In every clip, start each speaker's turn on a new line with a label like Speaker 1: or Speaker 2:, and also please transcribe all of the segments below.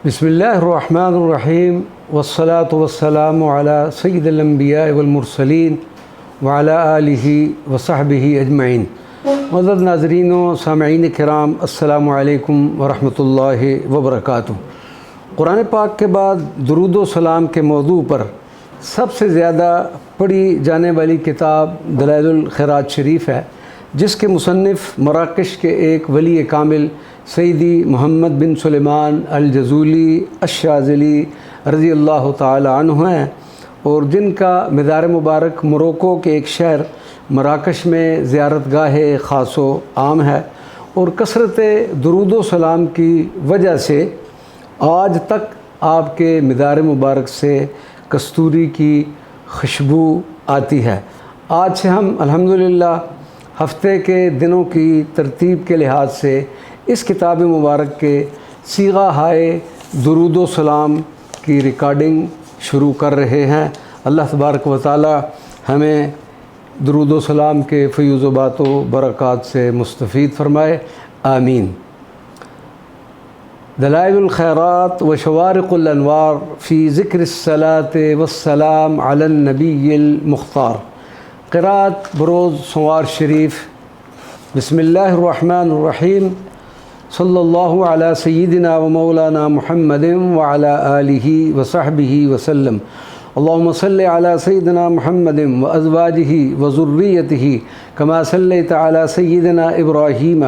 Speaker 1: बिस्मिल्लाहिर्रहमानिर्रहीम वस्सलातु वस्सलामु अला सय्यिदिल अंबिया वल मुरसलीन व अला आलिहि व सहबिहि अजमईन। मुअज़्ज़ज़ नाज़रीन व सामईन किराम, अस्सलामु अलैकुम व रहमतुल्लाहि व बरकातुहू। कुरान पाक के बाद दुरूद व सलाम के मौजू पर सबसे ज़्यादा पढ़ी जाने वाली किताब दलाइलुल खैरात शरीफ है, जिसके मुसन्निफ़ मराकश के एक वली कामिल सैयदी मोहम्मद बिन सुलेमान अल जज़ूली अश-शाज़िली रज़ी अल्लाह ताला अन्हु हैं, और जिनका मज़ार मुबारक मोरक्को के एक शहर मराकश में ज़ियारतगाह ख़ासो आम है, और कसरत दुरूद व सलाम की वजह से आज तक आपके मज़ार मुबारक से कस्तूरी की खुशबू आती है। आज से हम अल्हम्दुलिल्लाह हफ़्ते के दिनों की तरतीब के लिहाज से इस किताब मुबारक के सीगा हाय दुरूद व सलाम की रिकॉर्डिंग शुरू कर रहे हैं। अल्लाह तबारक व तआला हमें दुरूद व सलाम के फ़यूज़ व बातो बरक़ात से मुस्तफ़ीद फ़रमाए, आमीन। दलाइलुल खैरात व शवारिक़ुल अनवार फ़ी ज़िक्रिस्सलात वस्सलाम अलन नबिय्यिल मुख्तार। क़िराअत बरोज़ सोमवार शरीफ। बिस्मिल्लाहिर्रहमानिर्रहीम। सल्लल्लाहु अला सय्यिदिना व मौलाना मुहम्मदिन व अला आलिहि व सहबिहि व सल्लम। अल्लाहुम्मा सल्लि अला सय्यिदिना मुहम्मदिन व अज़वाजिहि व ज़ुर्रिय्यतिहि कमा सल्लैता अला सय्यिदिना इब्राहीम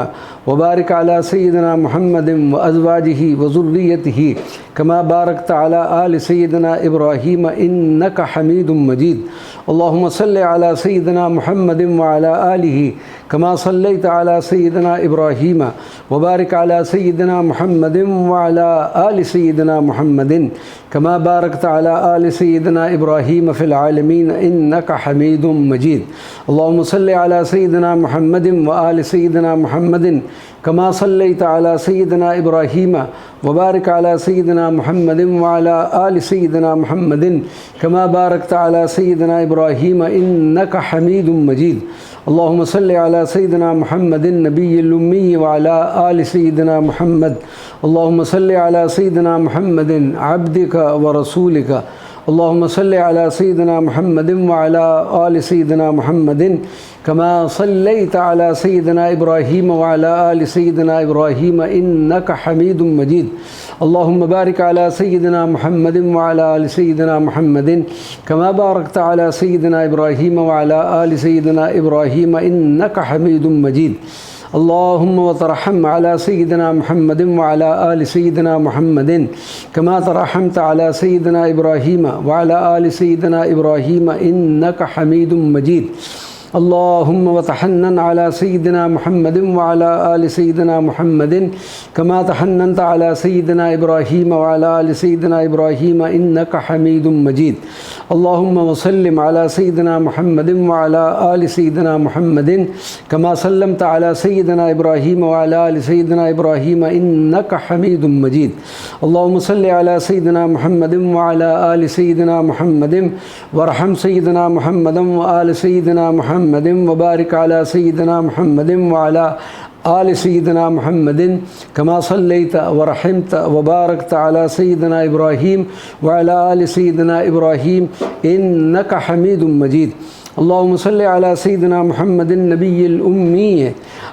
Speaker 1: व बारिक अला सय्यिदिना मुहम्मदिन व अज़वाजिहि व ज़ुर्रिय्यतिहि कमा बारकता अला आलि सय्यिदिना इब्राहीम इन्नका हमीदुम मजीद। अल्लाहुम्मा सल्लि अला सय्यिदिना मुहम्मदिन व अला आलिहि कमा सल्लैता अला सय्यिदिना इब्राहीम व बारिक अला सय्यिदिना मुहम्मदिन व अला आलि सय्यिदिना मुहम्मदिन कमा बारकता अला आलि सय्यिदिना इब्राहीम फ़िल आलमीन इन्नका हमीदुम मजीद। अल्लाहुम्मा सल्लि अला सय्यिदिना मुहम्मदिन व आलि सय्यिदिना मुहम्मदिन कमा सल्लैता अला सय्यिदिना इब्राहीम व बारिक अला सय्यिदिना मुहम्मदिन व अला आलि सय्यिदिना मुहम्मदिन कमा बारकता अला सय्यिदिना इब्राहीम इन्नका हमीदुम मजीद। अल्लाहुम्मा सल्लि अला सय्यिदिना मुहम्मदिन नबिय्यिल उम्मी व अला आलि सय्यिदिना मुहम्मद। अल्लाहुम्मा सल्लि अला सय्यिदिना मुहम्मदिन अब्दिका व रसूलिका। अल्लाहुम्मा सल्लि अला सय्यिदिना मुहम्मदिन व अला आलि सय्यिदिना मुहम्मदिन कमा सल्लैता अला सय्यिदिना इब्राहीम व अला आलि सय्यिदिना इब्राहीम इन्नका हमीदुम मजीद। अल्लाहुम्मा बारिक अला सय्यिदिना मुहम्मदिन व अला आलि सय्यिदिना मुहम्मदिन कमा बारकता अला सय्यिदिना इब्राहीम व अला आलि सय्यिदिना इब्राहीम इन्नका हमीदुम मजीद। अल्लाहुम्मा व तरहम अला सय्यिदिना मुहम्मदिन व अला आलि सय्यिदिना मुहम्मदिन कमा तरहमता अला सय्यिदिना इब्राहीम व अला आलि सय्यिदिना इब्राहीम इन्नका हमीदुम मजीद। अल्लाहुम्मा व तहन्नन अला सय्यिदिना मुहम्मदिन व अला आलि सय्यिदिना मुहम्मदिन कमा तहन्ननता अला सय्यिदिना इब्राहीम व अला आलि सय्यिदिना इब्राहीम इन्नका हमीदुम मजीद। अल्लाहुम्मा व सल्लिम अला सय्यिदिना मुहम्मदिन व अला आलि सय्यिदिना मुहम्मदिन कमा सल्लमता अला सय्यिदिना इब्राहीम व अला आलि सय्यिदिना इब्राहीम इन्नका हमीदुम मजीद। अल्लाहुम्मा सल्लि अला सय्यिदिना मुहम्मदिन व अला आलि सय्यिदिना मुहम्मदिन वरहम सय्यिदिना मुहम्मदन व आलि सय्यिदिना मुहम्मदिन व बारिक अला सय्यिदिना मुहम्मदिन व अला आलि सय्यिदिना मुहम्मदिन कमा सल्लैता व रहमता व बारकता अला सय्यिदिना इब्राहीम व अला आलि सय्यिदिना इब्राहीम इन्नका हमीदुम मजीद। अल्लाहुम्मा सल्लि अला सय्यिदिना मुहम्मदिन नबिय्यिल उम्मी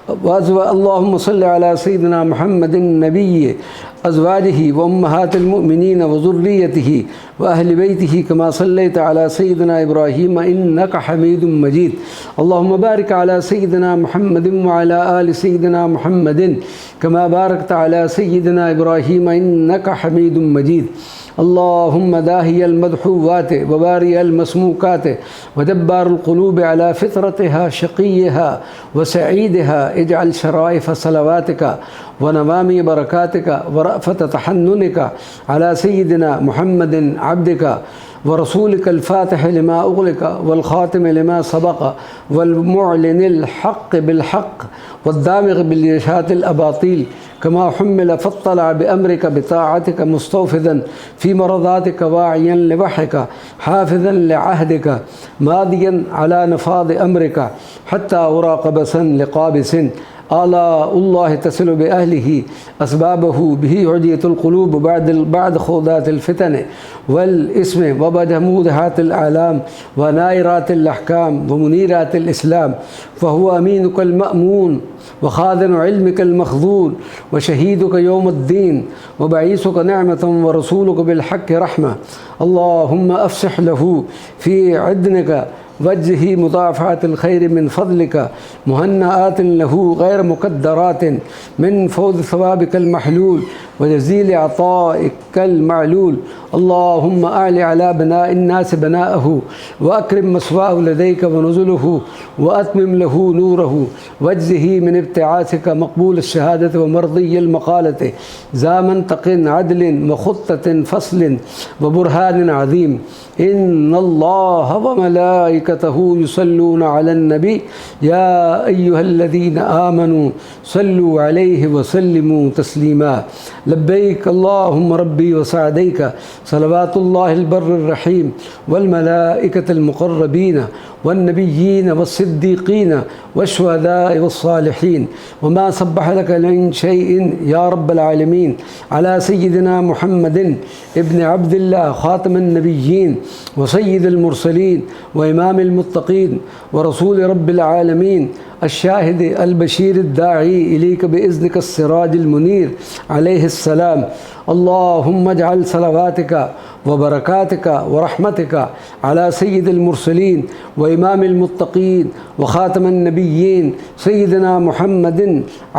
Speaker 1: अल्लाहुम्मा सल्लि अला सय्यिदिना मुहम्मदिन नबिय्यि अज़वाजिहि व उम्महातिल मुमिनीन व ज़ुर्रिय्यतिहि व अहलि बैतिहि कमा सल्लैता अला सय्यिदिना इब्राहीम इन्नका हमीदुम मजीद। अल्लाहुम्मा बारिक अला सय्यिदिना मुहम्मदिन व अला आलि सय्यिदिना मुहम्मदिन कमा बारकता अला सय्यिदिना इब्राहीम इन्नका हमीदुम मजीद। अल्लाहुम्मा दाहियल मदहूवात व बारियल मसमूकात व जब्बारुल क़ुलूब अला फ़ितरतिहा शक़िय्यहा व सईदहा इजअल शराइफ़ सलवातिका व नवामी बरकातिका व रअफ़त तहन्नुनिका अला सय्यिदिना मुहम्मदिन अब्दिका व रसूलिकल फ़ातिह लिमा उग़लिक़ वल ख़ातिम लिमा सबक़ वल मुअलिनिल हक़्क़ बिल हक़्क़ वद्दामिग़ बिल यशातिल अबातिल कमा हुम्मिल फ़त्तला बिअम्रिका बिताअतिका मुस्तौफ़िदन फ़ी मरज़ातिका वाइयन लिवहका हाफ़िज़न लिअहदिका मादियन अला नफ़ाज़ अम्रिका हत्ता उरा क़बसन लिक़ाबिसिन आलाउल्लाह तसिलु बिअहलिही असबाबहु बिही हुज्जतुल क़ुलूब बाद खुदातिल फितन वल इस्म व बजमूदहातिल आलाम व नायरातिल अहकाम व मुनीरातिल इस्लाम फ़हुवा अमीनुकल मअमून व ख़ाज़िनु इल्मिकल मख़ज़ून व शहीदुक यौमुद्दीन व बईसुक निअमतन व रसूलुक बिल हक़्क़ि रहमा अल्लाहुम्मा अफ़सिह लहू फ़ी इद्निका वज्ही मुदाफ़ातिल खैर मिन फ़ज़लिका मुहन्नआतिन लहू गैर मुक़द्दरातिन मिन फ़ौज़ सवाबिकल महलूल व जज़ील अताइकल मालूल अल्लाहुम्मा आलि अला बनाइन नास बनाअहु व अक्रिम मस्वाहु लदैका व नुज़ुलहु व अतमिम लहू नूरहु वज्ज़िही मिन इब्तिआसिका मक़बूल शहादत व मर्ज़िय्यल मक़ालत ज़ामन तक़िन अदलिन व ख़ुत्ततिन फ़स्लिन व बुरहानिन अज़ीम इन्नल्लाह व मलाइकतहु युसल्लूना अलन नबी या अय्युहल्लज़ीना आमनू सल्लु अलैहि व सल्लिमू तस्लीमा लब्बैक अल्लाहुम्मा रब्बी व सअदैका सलवातुल्लाहिल बर्रिर रहीम वल मलाइकतिल मुक़र्रबीन वन नबिय्यीन वस्सिद्दीक़ीन वश्शुहदाኢ वस्सालिहीन वमा सब्बह लक मिन शैइन या रब्बल आलमीन अला सय्यिदिना मुहम्मदिन इब्न अब्दिल्लाह ख़ातमिन नबिय्यीन व सय्यिदिल मुरसलीन व इमामिल मुत्तक़ीन व रसूल रब्बिल आलमीन अश्शाहिद अल-बशीर अद-दाई इलैका बिइज़्निका अस्सिराजिल मुनीर अलैहिस्सलाम अल्लाहुम्मा अजअल सलवातिका व बरकातिका व रहमतिका अला सय्यिदिल मुरसलीन व इमामिल मुत्तक़ीन व ख़ातमिन नबिय्यीन सय्यिदिना मुहम्मदिन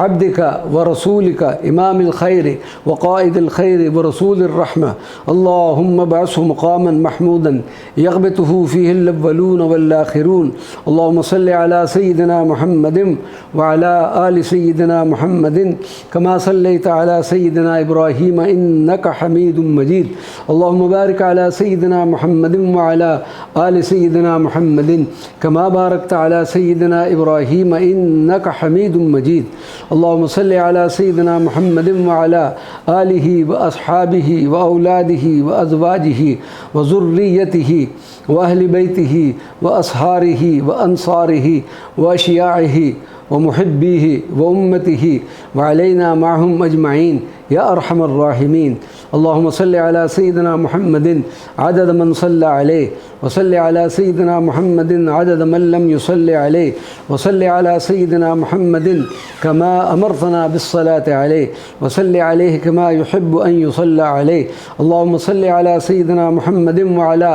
Speaker 1: अब्दिका व रसूलिका इमामिल खैर व क़ाइदिल खैर व रसूलिर रहमा अल्लाहुम्मा बअसहु मक़ामन महमूदन यग़बितुहु फ़ीहिल अव्वलून वल आख़िरून अल्लाहुम्मा सल्लि अला सय्यिदिना मुहम्मदिन व अला आलि सय्यिदिना मुहम्मदिन कमा सल्लैता अला सय्यिदिना इब्राहीम इन्नका हमीदुम मजीद अल्लाहुम्मा बारिक अला सय्यिदिना मुहम्मदिन व अला आलि सय्यिदिना मुहम्मदिन कमा बारकता अला सय्यिदिना इब्राहीम इन्नका हमीदुम मजीद अल्लाहुम्मा सल्लि अला सय्यिदिना मुहम्मदिन व अला आलिहि व अस्हाबिहि व औलादिहि व अज़वाजिहि व ज़ुर्रिय्यतिहि व अहलि बैतिहि व असहारिहि व अंसारिहि व अशियाइहि व मुहिब्बिहि व उम्मतिहि व अलैना माहुम अजमईन या अरहमर राहिमीन अल्लाहुम्मा सल्लि अला सय्यिदिना मुहम्मदिन अदद मन सल्ला अलैहि व सल्लि अला सय्यिदिना मुहम्मदिन अदद मन लम युसल्लि अलैहि व सल्लि अला सय्यिदिना मुहम्मदिन कमा अमरतना बिस्सलाति अलैहि व सल्लि अलैहि कमा युहिब्बु अन युसल्ला अलैहि अल्लाहुम्मा सल्लि अला सय्यिदिना मुहम्मदिन व अला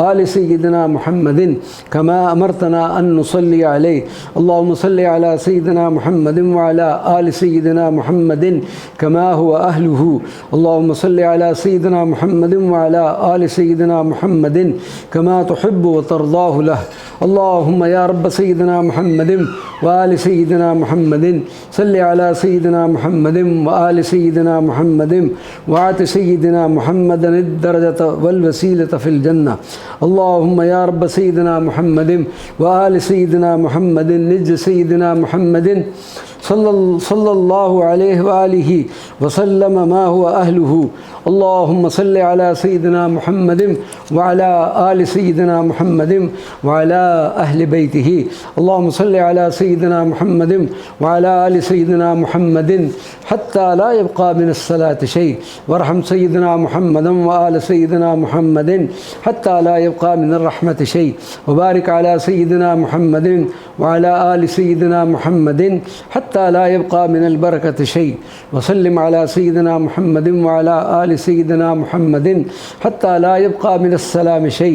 Speaker 1: आलि सय्यिदिना मुहम्मदिन कमा अमरतना अन नुसल्लि अलैहि अल्लाहुम्मा सल्लि अला सय्यिदिना मुहम्मदिन व अला आलि सय्यिदिना मुहम्मदिन कमा हुवा अहलुहु अल्लाहुम्मा सल्लि अला सय्यिदिना मुहम्मदिन व अला आलि सय्यिदिना मुहम्मदिन कमा तुहिब्बु व तर्दाहु लह अल्लाहुम्मा या रब्ब सय्यिदिना मुहम्मदिन व आलि सय्यिदिना मुहम्मदिन सल्लि अला सय्यिदिना मुहम्मदिन व आलि सय्यिदिना मुहम्मदिन व आति सय्यिदिना मुहम्मदन अद-दरजत वल वसीलत फिल जन्नह अल्लाहुम्मा या रब्ब सय्यिदिना मुहम्मदिन व आलि सय्यिदिना मुहम्मदिन निज सय्यिदिना मुहम्मदिन सल्लल्लाहु अलैहि व आलिहि व सल्लम मा हुवा अहलुहु अल्लाहुम्मा सल्लि अला सय्यिदिना मुहम्मदिन व अला आलि सय्यिदिना मुहम्मदिन व अला अहलि बैतिहि अल्लाहुम्मा सल्लि अला सय्यिदिना मुहम्मदिन व अला आलि सय्यिदिना मुहम्मदिन हत्ता ला यबक़ा मिनस-सलाति शै वरहम सय्यिदिना मुहम्मदन व आलि सय्यिदिना मुहम्मदिन हत्ता ला यबक़ा मिनर-रहमति शै व बारिक अला सय्यिदिना मुहम्मदिन व अला आलि सय्यिदिना मुहम्मदिन हत्ता ला यबक़ा मिनल बरकति शै व सल्लिम अला सय्यिदिना मुहम्मदिन व अला आलि सय्यिदिना मुहम्मदिन हत्ता ला यबक़ा मिनस-सलामि शै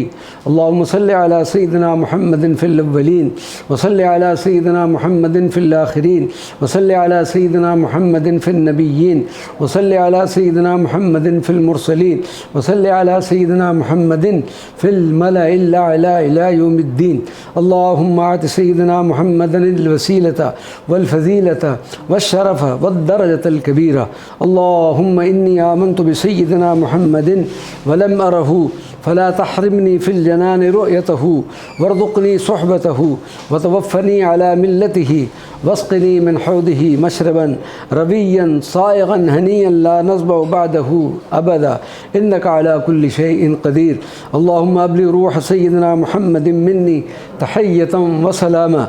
Speaker 1: अल्लाहुम्मा सल्लि अला सय्यिदिना मुहम्मदिन फिल अव्वलीन व सल्लि अला सय्यिदिना मुहम्मदिन फिल आखिरीन व सल्लि अला सय्यिदिना मुहम्मदिन फिन नबिय्यीन व सल्लि अला सय्यिदिना मुहम्मदिन फिल मुरसलीन व सल्लि अला सय्यिदिना मुहम्मदिन फिल मलाइल अला इला यौमिद्दीन अल्लाहुम्मा आति सय्यिदिना मुहम्मदन अल-वसीलता वल फ़ज़ीलता वश-शरफ़ वद-दरजतल कबीरा अल्लाहुम्मा इन्नी आमनतु बिसय्यिदिना मुहम्मदिन व लम अरहु फला तहरिमनी फिल जनान रुयतहु वरज़ुक़नी सुहबतहु व तवफ़्फ़नी अला मिल्लतिही वस्क़नी मिन हौदिही मशरबन रविय्यन साइग़न हनीयन ला नज़बअ बअदहु अबदा इन्नका अला कुल्लि शैइन क़दीर अल्लाहुम्मा अब्लिग़ रूह सय्यिदिना मुहम्मदिन मिन्नी तहिय्यतन व सलामा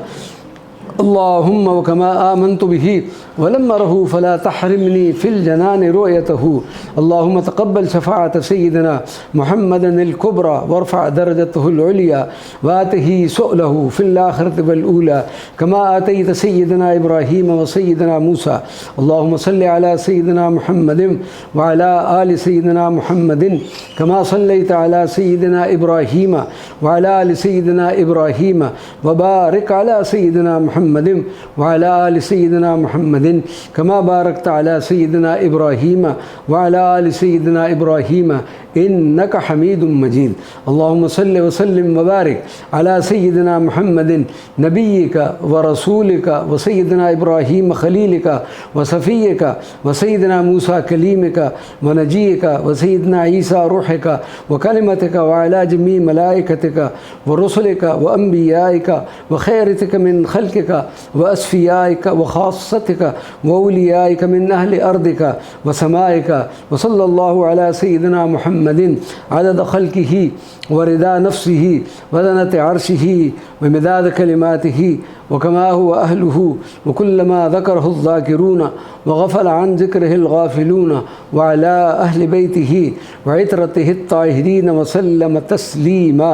Speaker 1: अल्लाहुम्म व कमा आमन्तु बिही वलम रहू फला तहरिमनी फ़िल जनान रुयतहू अल्लाहुम्म तक़ब्बल शफ़ाअत सय्यिदना मुहम्मदनिल कुबरा वरफ़अ दरजतहुल उलिया वातिही सुअलहू फ़िल आखिरति वल ऊला कमा आतैत सय्यिदना इब्राहीम व सय्यिदना मूसा अल्लाहुम्म सल्लि अला सय्यिदना मुहम्मदिन व अला आलि सय्यिदना मुहम्मदिन कमा सल्लैत अला सय्यिदना इब्राहीम व अला आलि सय्यिदना इब्राहीम व बारिक अला सय्यिदना मुहम्मदिन व अला आलि सय्यिदना मुहम्मदिन कमा बारकत अला सय्यिदना इब्राहीम व अला आलि सय्यिदना इब्राहीम इन्नका हमीदुम मजीद अल्लाहुम्मा सल्लि व सल्लिम व बारिक अला सय्यिदना मुहम्मदिन नबिय्यिका व रसूलिका व सय्यिदना इब्राहीम खलीलिका व सफ़िय्यिका व सय्यिदना मूसा कलीमिका व नजीय्यिका व सय्यिदना ईसा रूहिका व कलिमतिका व अला जमी मलाइकतिका व रुसुलिका व अंबियाइका व खैरतिका मिन खल्किका व अस्फियाइका व खास्सतिका व औलियाइका मिन अहलि अर्दिका व समाइका व सल्लल्लाहु अला सय्यिदना मुहम्मदिन अदद खल्किही व रिदा नफ्सिही व ज़नत अर्शिही व मिदाद कलिमातिही व कमा हुवा अहलुहु व कुल्लमा ज़करहु ज़ाकिरून व गफ़ल अन ज़िक्रिहिल गाफ़िलून व अला अहलि बैतिही व इतरतिहि त्ताहिरीन व सल्लम तस्लीमा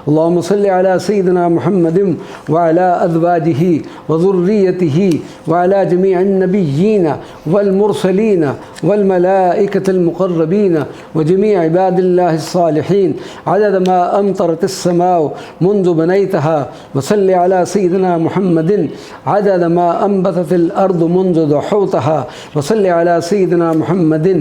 Speaker 1: अल्लाहुम्मा सल्लि अला सय्यिदिना मुहम्मदिन व अला अज़वाजिही व ज़ुर्रिय्यतिही व अला जमीअन नबिय्यीन वल मुरसलीन वल मलाइकतिल मुक़र्रबीन व जमीअ इबादिल्लाहिस सालिहीन अदद मा अमतरतिस समाउ मुंज़ु बनैतहा व सल्लि अला सय्यिदिना मुहम्मदिन अदद मा अनबततिल अर्दु मुंज़ु दहौतहा व सल्लि अला सय्यिदिना मुहम्मदिन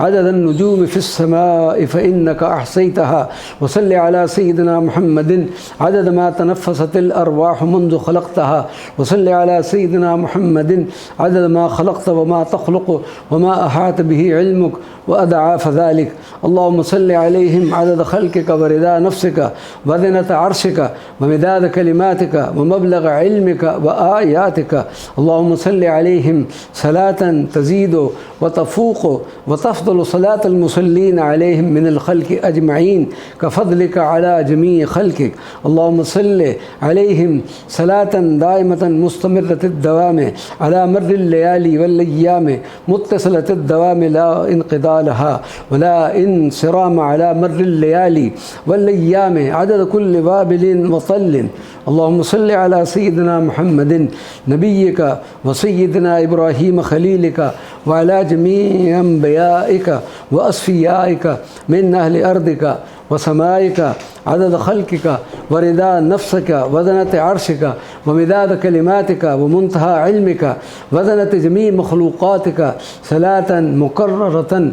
Speaker 1: अददन नुजूमि फ़िस समाइ फ़इन्नका अहसैतहा व सल्लि अला सय्यिदिना मुहम्मदिन अदद मा तनफ़्फ़सतिल अरवाह मुंज़ु ख़लक़तहा व सल्लि अला सय्यिदिना मुहम्मदिन अदद मा ख़लक़त व मा तख़लुक़ु व मा अहात बिही इल्मुक व अदआफ़ ज़ालिक अल्लाहुम्मा सल्लि अलैहिम अदद ख़ल्क़िका व रिदा नफ़्सिका व ज़िनत अर्शिका व मिदाद कलिमातिका व मबलग़ इल्मिका व आयातिका अल्लाहुम्मा सल्लि अलैहिम सलातन तज़ीदु व तफ़ूक़ु व तफ़्दलु सलातल मुसल्लीन अलैहिम मिनल ख़ल्क़ि अजमईन कफ़ज़लिका अला जमीइ ख़ल्क़िक अल्लाहुम्मा सल्लि अलैहिम सलातन दाइमतन मुस्तमिर्रतिद दवाम अला मर्रिल लयाली वल अय्याम मुत्तसिलतिद दवाम ला इनक़िदा लहा व ला इंसिराम अला मर्रिल लयाली वल अय्याम अदद कुल्लि वाबिलिन व तल्लिन अल्लाहुम्मा सल्लि अला सय्यिदिना मुहम्मदिन नबिय्यिका व सय्यिदिना इब्राहीम खलीलिका व अला जमीइ अंबियाइका व अस्फियाइका मिन अहलि अर्दिका व समाइका अदद खल्किका व रिदा नफ्सिका व ज़नत अर्शिका व मिदाद कलिमातिका व मुंतहा इल्मिका व ज़नत जमी मखलूक़ातिका सलातन मुकर्ररतन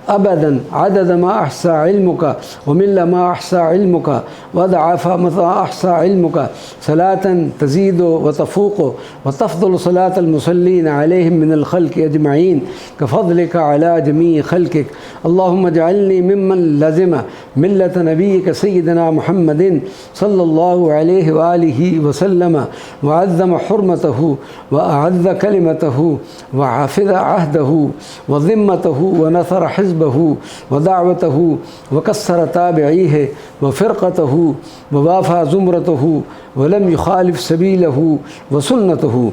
Speaker 1: अबदन अदद मा अहसा इल्मुका व मिल्ला मा अहसा इल्मुका व अदअफ़ मा अहसा इल्मुका सलातन तज़ीदु व तफ़ूक़ु व तफ़्दलु सलातल मुसल्लीन अलैहिम मिनल ख़ल्क़ि अजमईन कफ़ज़लिका अला जमीइ ख़ल्क़िक अल्लाहुम्मा जअलनी मिम्मन लज़िम मिल्लत नबिय्यिका सय्यिदिना मुहम्मदिन सल्लल्लाहु अलैहि व आलिहि व सल्लम व अज़्ज़म हुर्मतहु व अअज़्ज़ कलिमतहु व हफ़िज़ अहदहु व ज़िम्मतहु व नसर हिज़्बहु व दाअवतहु व कस्सर ताबिईह व फ़िरक़तहु व वाफ़ा ज़ुमरतहु व लम युख़ालिफ़ सबीलहु व सुन्नतहु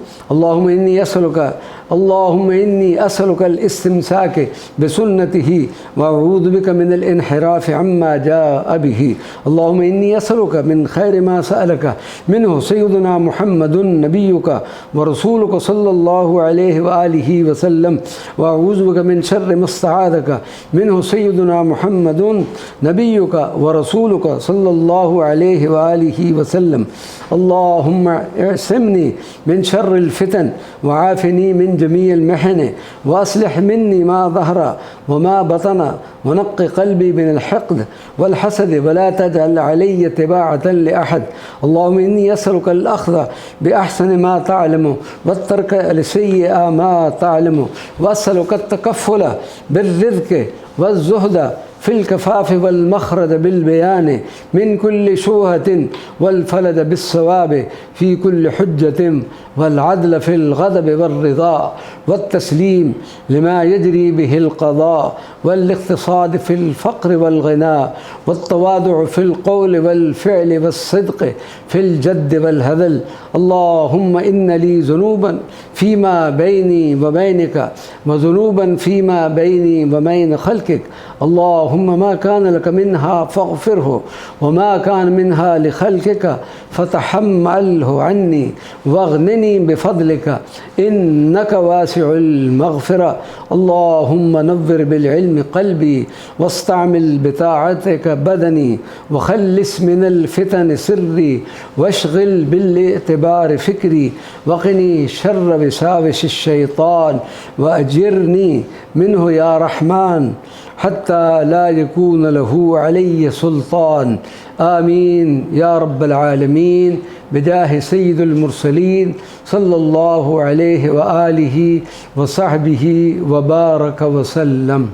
Speaker 1: अल्लाहुम्मा इन्नी असअलुकल इस्तिमसाक बिसुन्नतिही व अऊज़ु बिका मिनल इन्हिराफ़ अम्मा जाअ बिही अल्लाहुम्मा इन्नी असअलुका मिन खैरि मा सअलका मिन्हु सय्यिदुना मुहम्मदुन नबिय्युका व रसूलुका सल्लल्लाहु अलैहि व आलिहि व सल्लम व अऊज़ु बिका मिन शर्रि मा इस्तआज़का मिन्हु सय्यिदुना मुहम्मदुन नबिय्युका व रसूलुका सल्लल्लाहु अलैहि व आलिहि व सल्लम अल्लाहुम्मा इअसिमनी मिन शर्रिल फितन व आफ़िनी मिन जमीइल महन व अस्लिह मिन्नी मा ज़हरा व मा बतना व नक़्क़ि क़ल्बी मिनल हिक़्द वल हसद व ला तजअल अलय्य तिबाअतन लिअहद अल्लाहुम्मा इन्नी असअलुकल अख़्ज़ बिअहसनि मा तअलमु वत्तर्क लिसय्यि मा तअलमु व असअलुकत तकफ़्फ़ुल बिर्रिज़्क़ि वज़्ज़ुहद في الكفاف والمخرج بالبيان من كل شبهة والفلد بالصواب في كل حجة والعدل في الغضب والرضا والتسليم لما يجري به القضاء والاقتصاد في الفقر والغنى والتواضع في القول والفعل والصدق في الجد والهذل. اللهم إن لي ذنوبا فيما بيني وبينك وذنوبا فيما بيني وبين خلقك. اللهم ما كان لك منها فاغفره وما كان منها لخلقك فتحمله عني واغنني بفضلك إنك واسع المغفرة. اللهم نور بالعلم قلبي واستعمل بطاعتك بدني وخلص من الفتن سري واشغل بالاعتبار فكري وقني شر وساوس الشيطان وأجرني منه يا رحمن حتى لا يكون له علي سلطان. آمين يا رب العالمين بجاه سيد المرسلين صلى الله عليه وآله وصحبه وبارك وسلم.